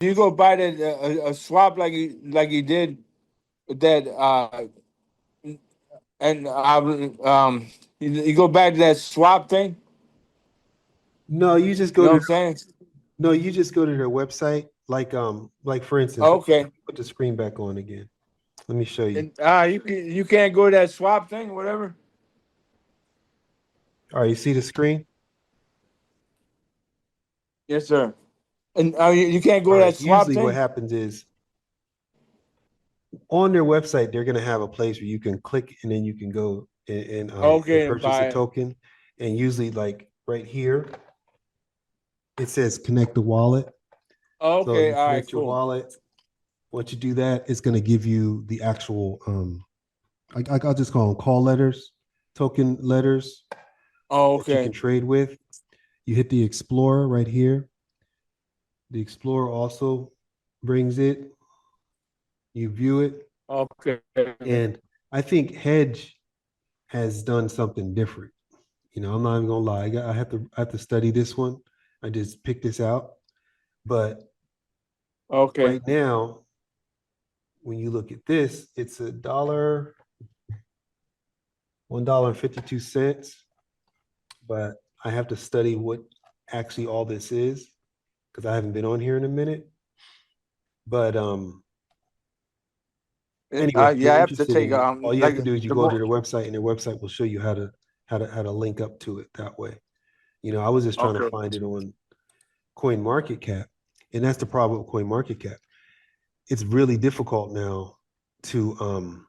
you go buy that a swap like you did that and you go back to that swap thing. No, you just You go know what to I'm saying? no, you just go to their website. Like for instance, let Okay. me put the screen back on again. Let me show you. And you can't go to that swap thing, whatever. All right, you see the screen? Yes, sir. And you can't go All to right. that swap Usually what thing. happens is on their website, they're gonna have a place where you can click and then you can go and Okay, and purchase a buy it. token. And usually like right here, it says connect the wallet. So Okay, you all right, connect your cool. wallet. Once you do that, it's going to give you the actual, I'll just call them call letters, token letters Oh, that you can okay, trade with. You hit the Explorer right here. The Explorer also brings it. You view it. okay. And I think Hedge has done something different. I'm not even gonna lie. I have to study this one. I just picked this out. But Okay. right now, when you look at this, it's $1.52. But I have to study what actually all this is because I haven't been on here in a minute. But anyway, if Yeah, you're I have to interested take in it, all you have like to do is you the go to more. their website, and their website will show you how to link up to it that way. I was just trying to Okay. find it on CoinMarketCap, and that's the problem with CoinMarketCap. It's really difficult now to um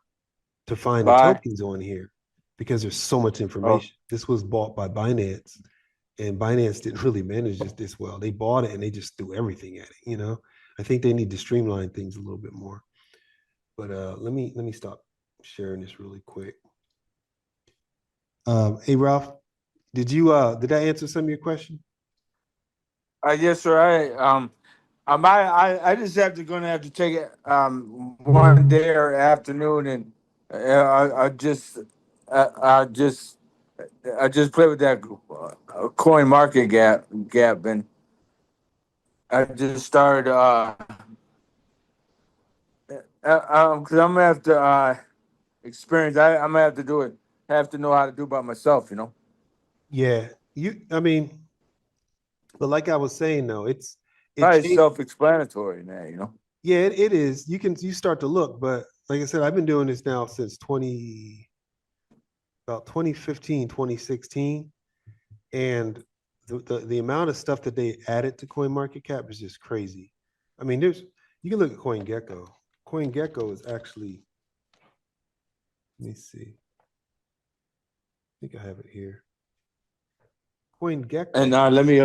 to find the Bye. tokens on here because there's so much Oh, information. This was bought by Binance, and Binance didn't really manage this well. They bought it and they just threw everything at it. I think they need to streamline things a little bit more. But let me stop sharing this really quick. Hey Ralph, did I answer some of your question? yes, sir. I just gonna have to take it one day or afternoon, and I just I just play with that coin market gap, and I just started because I'm gonna have to experience. I'm gonna have to do it. Have to know how to do by myself. Yeah, I mean, but like I was saying though, it Probably changed. self-explanatory now. Yeah, it is. You start to look, but like I said, I've been doing this now since about 2015, 2016, and the amount of stuff that they added to CoinMarketCap is just crazy. I mean, you can look at CoinGecko. CoinGecko is actually, let me see. I think I have it here. And CoinGecko. let me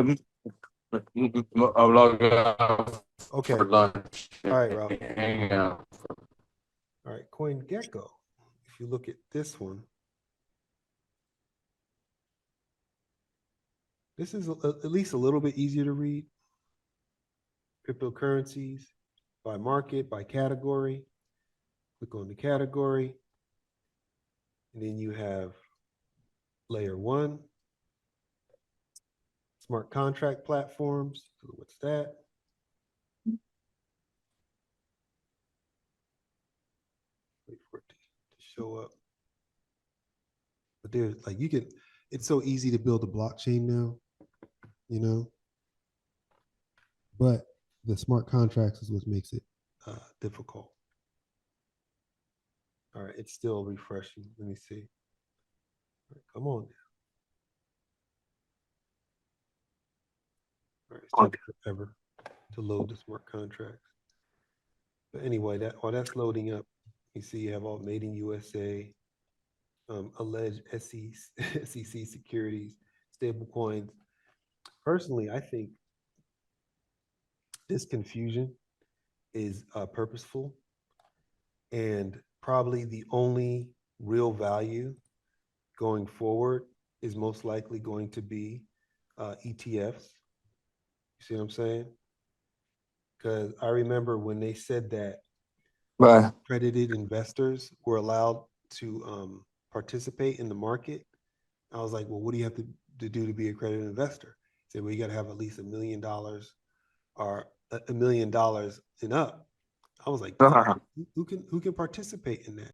I'll log off Okay. for lunch. All right, Ralph. Hang out. All right, CoinGecko. If you look at this one, this is at least a little bit easier to read. Cryptocurrencies by market, by category. Click on the category, and then you have layer one, smart contract platforms. So what's that? Wait for it to show up. But there's like it's so easy to build a blockchain now, you know. But the smart contracts is what makes it difficult. All right, it's still refreshing. Let me see. All right, come on now. All right, it's taking forever to load the smart contracts. But anyway, while that's loading up, you see you have all made in USA, alleged SEC securities, stable coins. Personally, I think this confusion is purposeful, and probably the only real value going forward is most likely going to be ETFs. You see what I'm saying? Because I remember when they said that Bye. accredited investors were allowed to participate in the market. I was like, well, what do you have to do to be an accredited investor? He said, well, you got to have at least $1 million or $1 million and up. I was like, Uh-huh. who can participate in that?